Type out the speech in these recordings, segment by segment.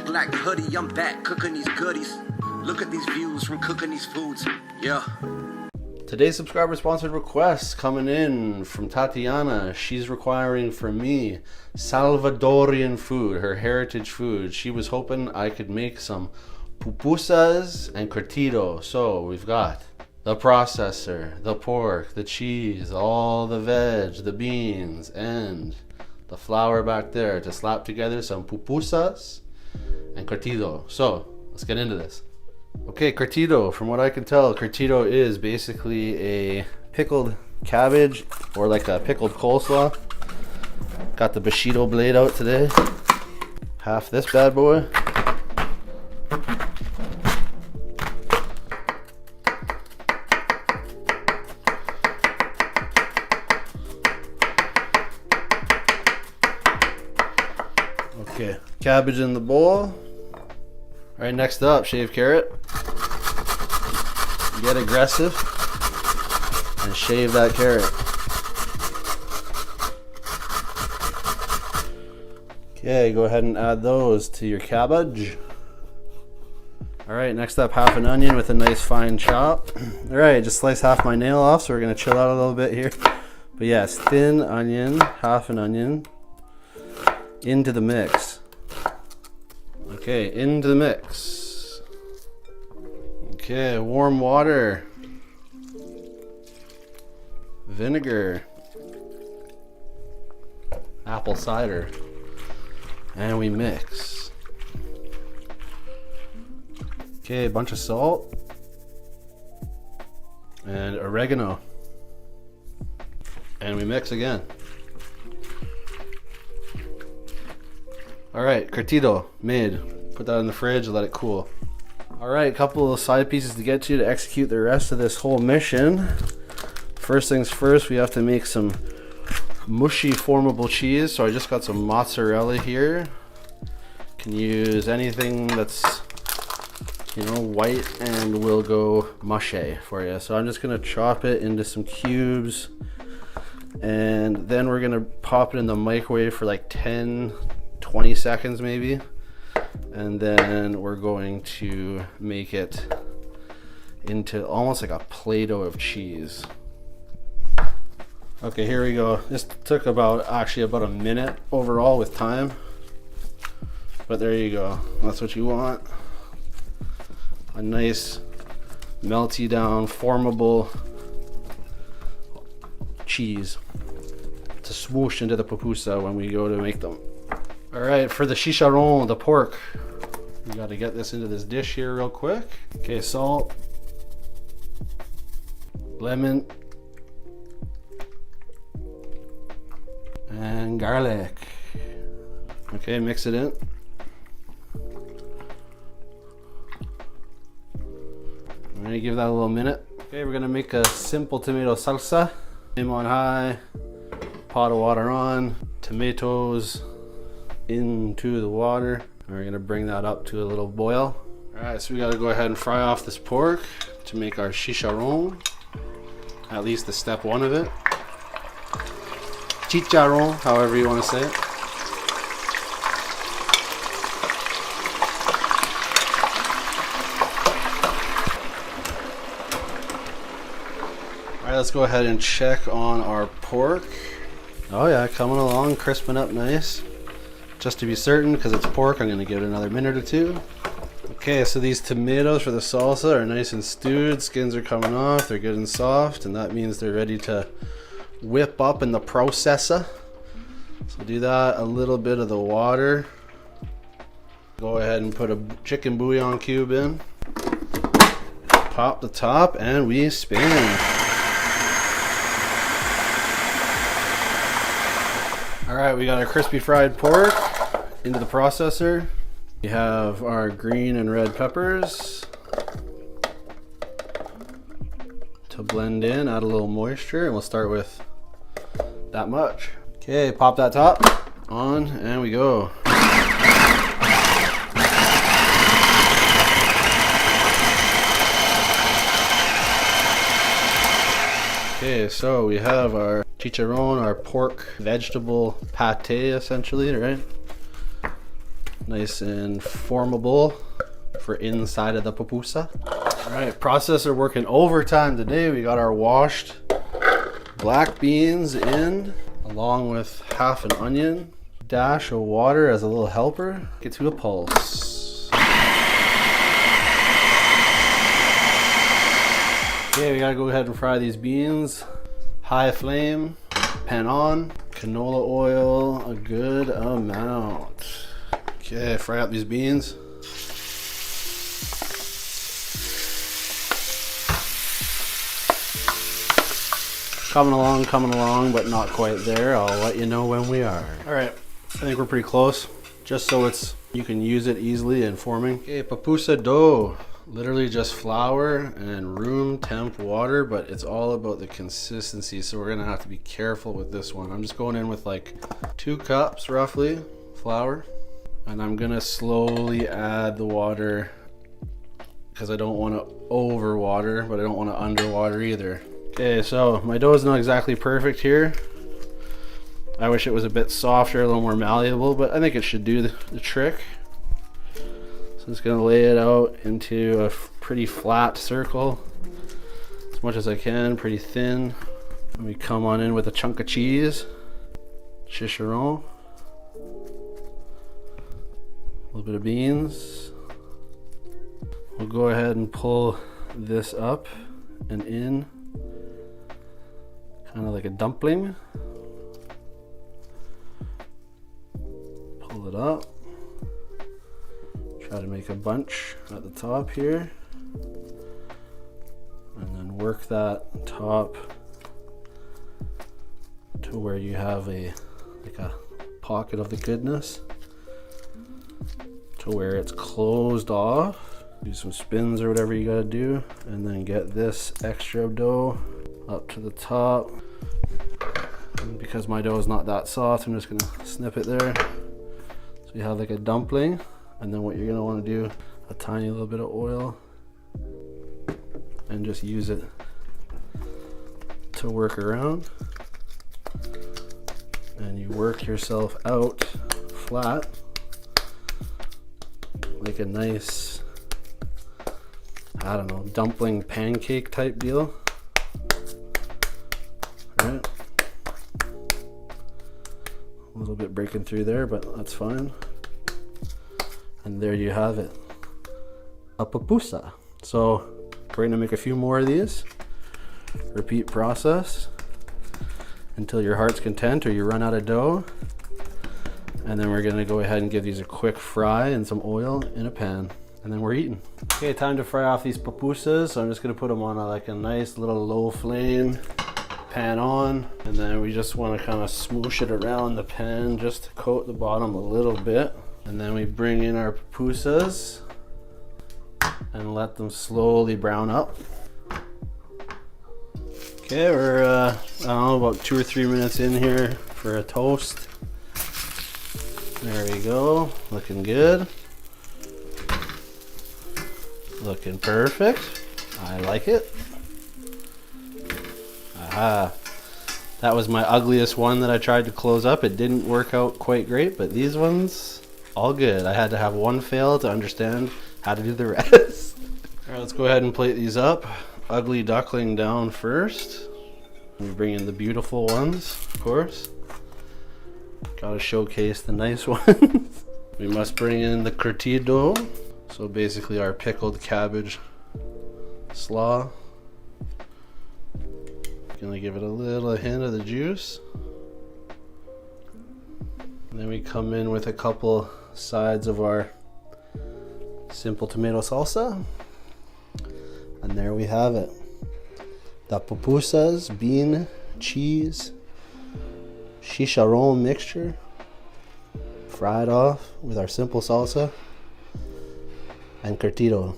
black hoodie, I'm back cooking these goodies. Look at these views from cooking these foods. Yeah. Today's subscriber sponsored request coming in from Tatiana. She's requiring from me Salvadorian food, her heritage food. She was hoping I could make some pupusas and curtido. So we've got the processor, the pork, the cheese, all the veg, the beans, and the flour back there to slap together some pupusas and curtido. So let's get into this. Okay, curtido, from what I can tell, curtido is basically a pickled cabbage or like a pickled coleslaw. Got the Bushido blade out today. Half this bad boy. Okay, cabbage in the bowl. All right, next up, shaved carrot. Get aggressive and shave that carrot. Okay, go ahead and add those to your cabbage. All right, next up, half an onion with a nice fine chop. All right, just slice half my nail off, so we're gonna chill out a little bit here. But yes, thin onion, half an onion, into the mix. Okay, into the mix. Okay, warm water, vinegar, apple cider, and we mix. Okay, a bunch of salt and oregano, and we mix again. All right, curtido made. Put that in the fridge and let it cool. All right, a couple of side pieces to get to execute the rest of this whole mission. First things first, we have to make some mushy formable cheese. So I just got some mozzarella here. Can use anything that's, you know, white and will go mushy for you. So I'm just gonna chop it into some cubes, and then we're gonna pop it in the microwave for like 10-20 seconds maybe. And then we're going to make it into almost like a Play-Doh of cheese. Okay, here we go. This took about a minute overall with time. But there you go. That's what you want. A nice melty down, formable cheese to swoosh into the pupusa when we go to make them. All right, for the chicharron, the pork, we got to get this into this dish here real quick. Okay, salt, lemon, and garlic. Okay, mix it in. I'm gonna give that a little minute. Okay, we're gonna make a simple tomato salsa. Flame on high, pot of water on, tomatoes into the water. And we're gonna bring that up to a little boil. All right, so we gotta go ahead and fry off this pork to make our chicharron, at least the step one of it. Chicharron, however you wanna say it. All right, let's go ahead and check on our pork. Oh yeah, coming along, crisping up nice. Just to be certain, because it's pork, I'm gonna give it another minute or two. Okay, so these tomatoes for the salsa are nice and stewed. Skins are coming off, they're good and soft, and that means they're ready to whip up in the processor. So do that, a little bit of the water. Go ahead and put a chicken bouillon cube in. Pop the top, and we spin. All right, we got our crispy fried pork into the processor. We have our green and red peppers to blend in, add a little moisture, and we'll start with that much. Okay, pop that top on, and we go. Okay, so we have our chicharron, our pork vegetable pate essentially, right? nice and formable for inside of the pupusa. All right, processor working overtime today. We got our washed black beans in, along with half an onion, dash of water as a little helper. Get to a pulse. Okay, we gotta go ahead and fry these beans. High flame, pan on, canola oil, a good amount. Okay, fry up these beans. Coming along, but not quite there. I'll let you know when we are. All right, I think we're pretty close, just so you can use it easily in forming. Okay, pupusa dough. Literally just flour and room temp water, but it's all about the consistency, so we're gonna have to be careful with this one. I'm just going in with like 2 cups roughly flour, and I'm gonna slowly add the water because I don't want to over water, but I don't want to underwater either. Okay, so my dough is not exactly perfect here. I wish it was a bit softer, a little more malleable, but I think it should do the trick. So I'm just gonna lay it out into a pretty flat circle as much as I can, pretty thin. And we come on in with a chunk of cheese, chicharron, a little bit of beans. We'll go ahead and pull this up and in, kind of like a dumpling. Pull it up. Try to make a bunch at the top here, and then work that top to where you have like a pocket of the goodness, to where it's closed off. Do some spins or whatever you gotta do, and then get this extra dough up to the top. And because my dough is not that soft, I'm just gonna snip it there, so you have like a dumpling. And then what you're gonna want to do, a tiny little bit of oil, and just use it to work around. And you work yourself out flat, like a nice, I don't know, dumpling pancake type deal. Right? A little bit breaking through there, but that's fine. And there you have it, a pupusa. So we're gonna make a few more of these. Repeat process until your heart's content or you run out of dough. And then we're gonna go ahead and give these a quick fry in some oil in a pan. And then we're eating. Okay, time to fry off these pupusas. So I'm just gonna put them on like a nice little low flame, pan on. And then we just wanna kind of smoosh it around the pan just to coat the bottom a little bit. And then we bring in our pupusas and let them slowly brown up. Okay, we're I don't know, about 2 or 3 minutes in here for a toast. There we go, looking good. Looking perfect. I like it. Aha. That was my ugliest one that I tried to close up. It didn't work out quite great, but these ones, all good. I had to have one fail to understand how to do the rest. All right, let's go ahead and plate these up. Ugly duckling down first. We bring in the beautiful ones, of course. Gotta showcase the nice ones. We must bring in the curtido. So basically our pickled cabbage slaw. Gonna give it a little hint of the juice. And then we come in with a couple sides of our simple tomato salsa. And there we have it. The pupusas, bean, cheese, chicharron mixture, fried off with our simple salsa, and curtido.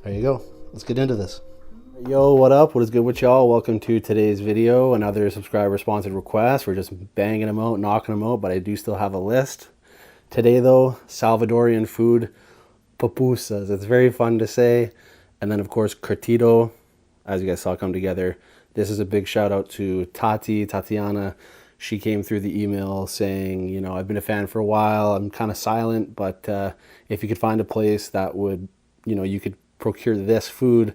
There you go. Let's get into this. Yo, what up? What is good with y'all? Welcome to today's video. Another subscriber sponsored request. We're just banging them out, knocking them out, but I do still have a list. Today though, Salvadorian food, pupusas. It's very fun to say. And then of course, curtido, as you guys saw come together. This is a big shout out to Tatiana. she came through the email saying, you know, I've been a fan for a while. I'm kind of silent, but if you could find a place that would, you know, you could procure this food.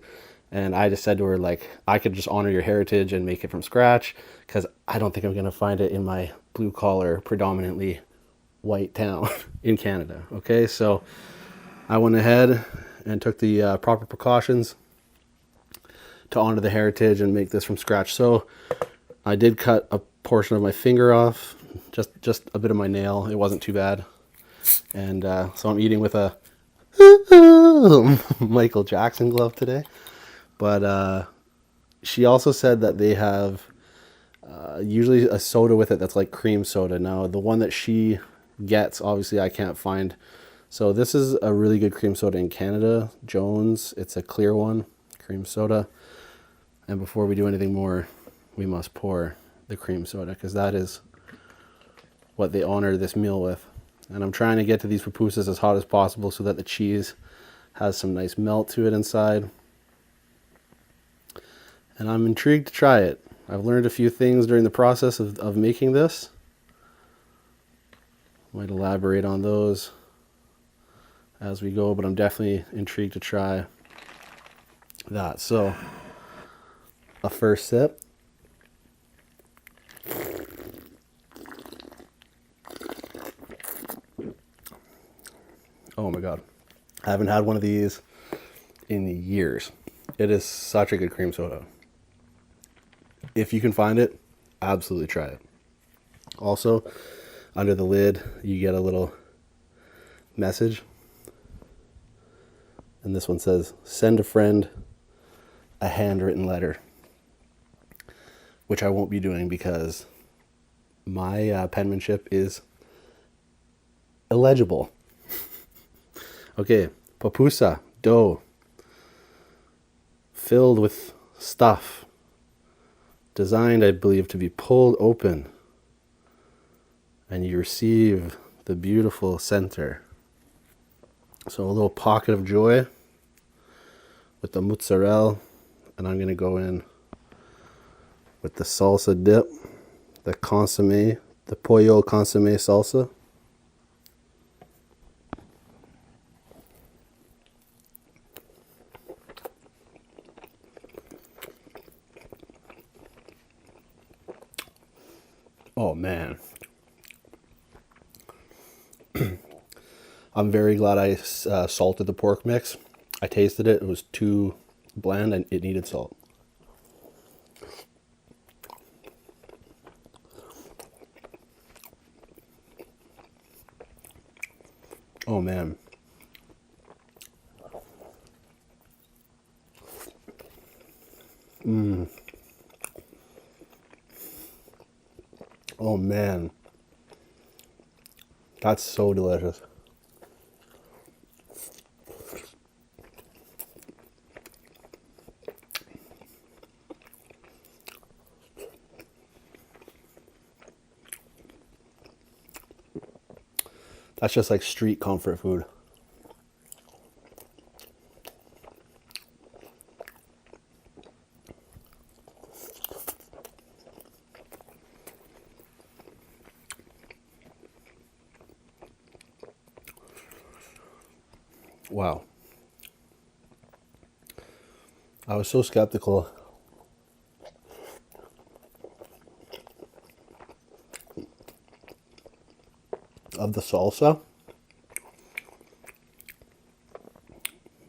And I just said to her, like, I could just honor your heritage and make it from scratch, because I don't think I'm going to find it in my blue collar, predominantly white town in Canada. Okay, so I went ahead and took the proper precautions to honor the heritage and make this from scratch. So I did cut a portion of my finger off, just a bit of my nail. It wasn't too bad. And so I'm eating with a Michael Jackson glove today. But she also said that they have usually a soda with it that's like cream soda. Now, the one that she gets, obviously I can't find. So this is a really good cream soda in Canada, Jones. It's a clear one, cream soda. And before we do anything more, we must pour the cream soda, because that is what they honor this meal with. And I'm trying to get to these pupusas as hot as possible so that the cheese has some nice melt to it inside. And I'm intrigued to try it. I've learned a few things during the process of making this. Might elaborate on those as we go, but I'm definitely intrigued to try that. So, a first sip. Oh my God. I haven't had one of these in years. It is such a good cream soda. If you can find it, absolutely try it. Also, under the lid, you get a little message. And this one says, send a friend a handwritten letter. Which I won't be doing because my penmanship is illegible. Okay, pupusa, dough, filled with stuff. Designed, I believe, to be pulled open, and you receive the beautiful center. So a little pocket of joy with the mozzarella, and I'm going to go in with the salsa dip, the consomme, the pollo consomme salsa. Oh man. I'm very glad I salted the pork mix. I tasted it. It was too bland and it needed salt. Oh man. Oh man. That's so delicious. That's just like street comfort food. Wow. I was so skeptical of the salsa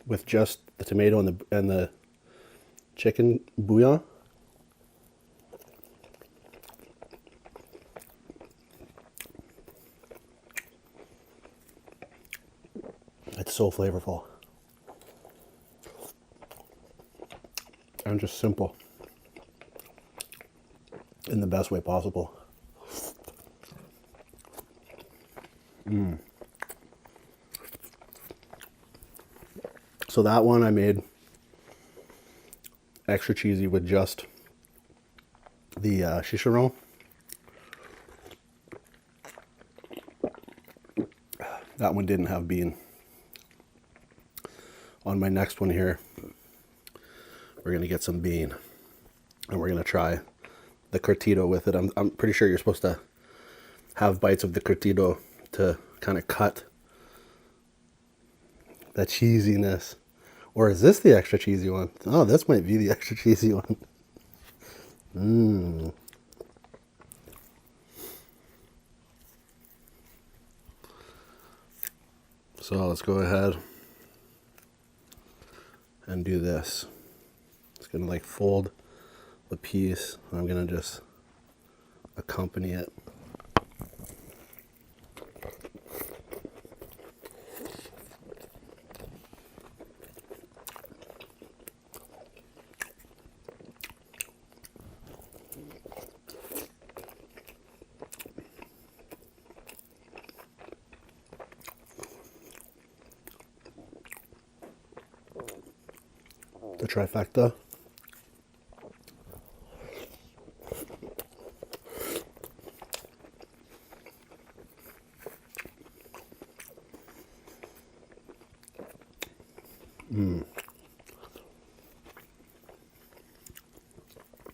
with just the tomato and the chicken bouillon. It's so flavorful and just simple in the best way possible. So that one I made extra cheesy with just the chicharron. That one didn't have bean. On my next one here, we're going to get some bean and we're going to try the Curtido with it. I'm pretty sure you're supposed to have bites of the Curtido to kind of cut the cheesiness. Or is this the extra cheesy one? Oh, this might be the extra cheesy one. Mmm. So let's go ahead and do this. It's gonna like fold the piece, and I'm gonna just accompany it. The trifecta.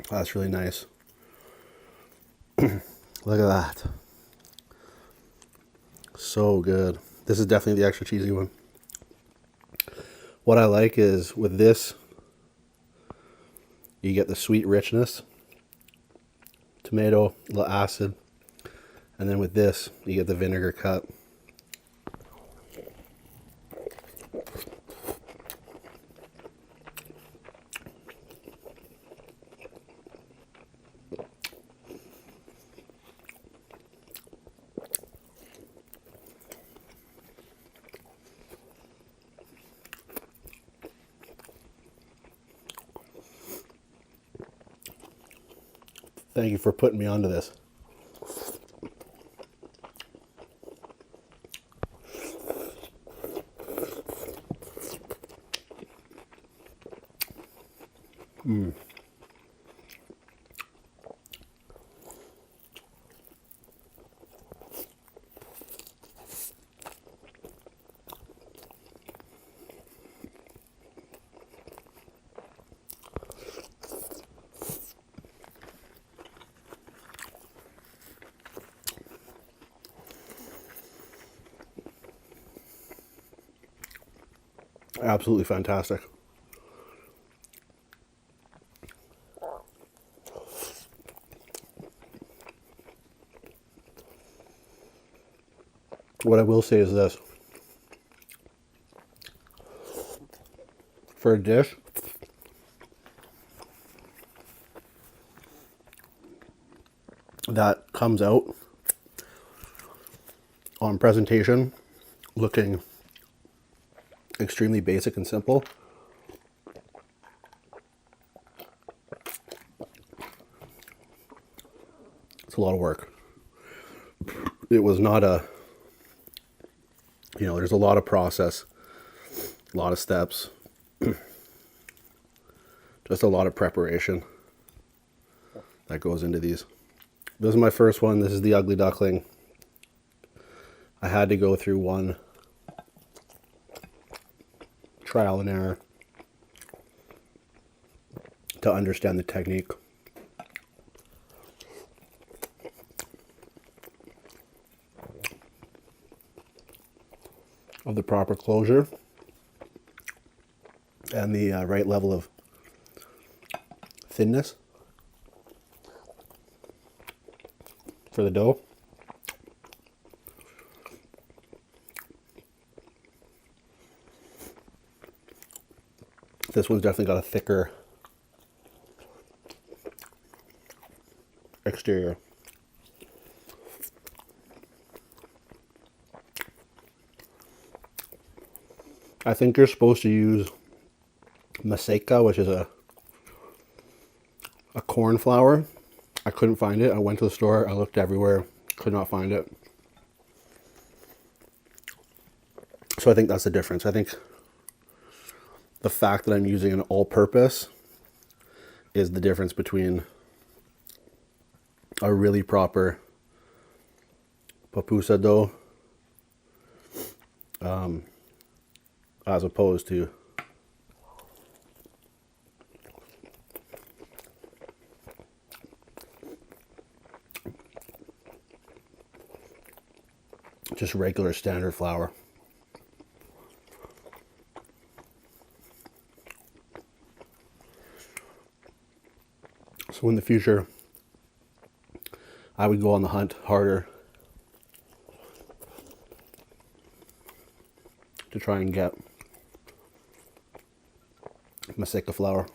That's really nice. Look at that. So good. This is definitely the extra cheesy one. What I like is with this, you get the sweet richness, tomato, a little acid, and then with this, you get the vinegar cut. Thank you for putting me onto this. Absolutely fantastic. What I will say is this. For a dish that comes out on presentation looking extremely basic and simple, it's a lot of work. It was not a, there's a lot of process, a lot of steps, just a lot of preparation that goes into these. This is my first one. This is the ugly duckling. I had to go through one trial and error to understand the technique. Of the proper closure and the right level of thinness for the dough. This one's definitely got a thicker exterior. I think you're supposed to use maseca, which is a corn flour. I couldn't find it. I went to the store. I looked everywhere. Could not find it. So I think that's the difference. I think the fact that I'm using an all-purpose is the difference between a really proper pupusa dough as opposed to just regular standard flour. So in the future, I would go on the hunt harder to try and get Maseca flour.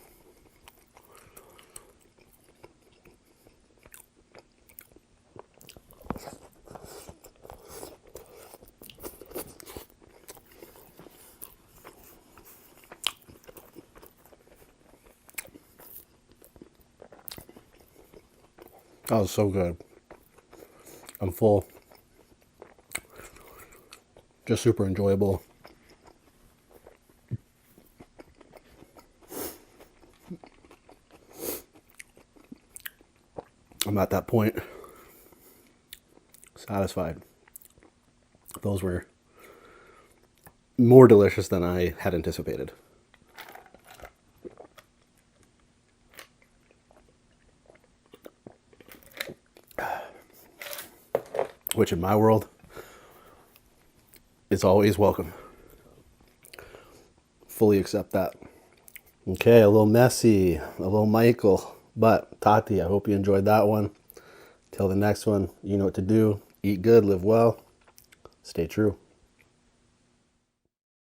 That was so good. I'm full. Just super enjoyable. I'm at that point. Satisfied. Those were more delicious than I had anticipated. Which in my world is always welcome. Fully accept that. Okay, a little messy, a little Michael, but Tati, I hope you enjoyed that one. Till the next one, you know what to do. Eat good, live well, stay true.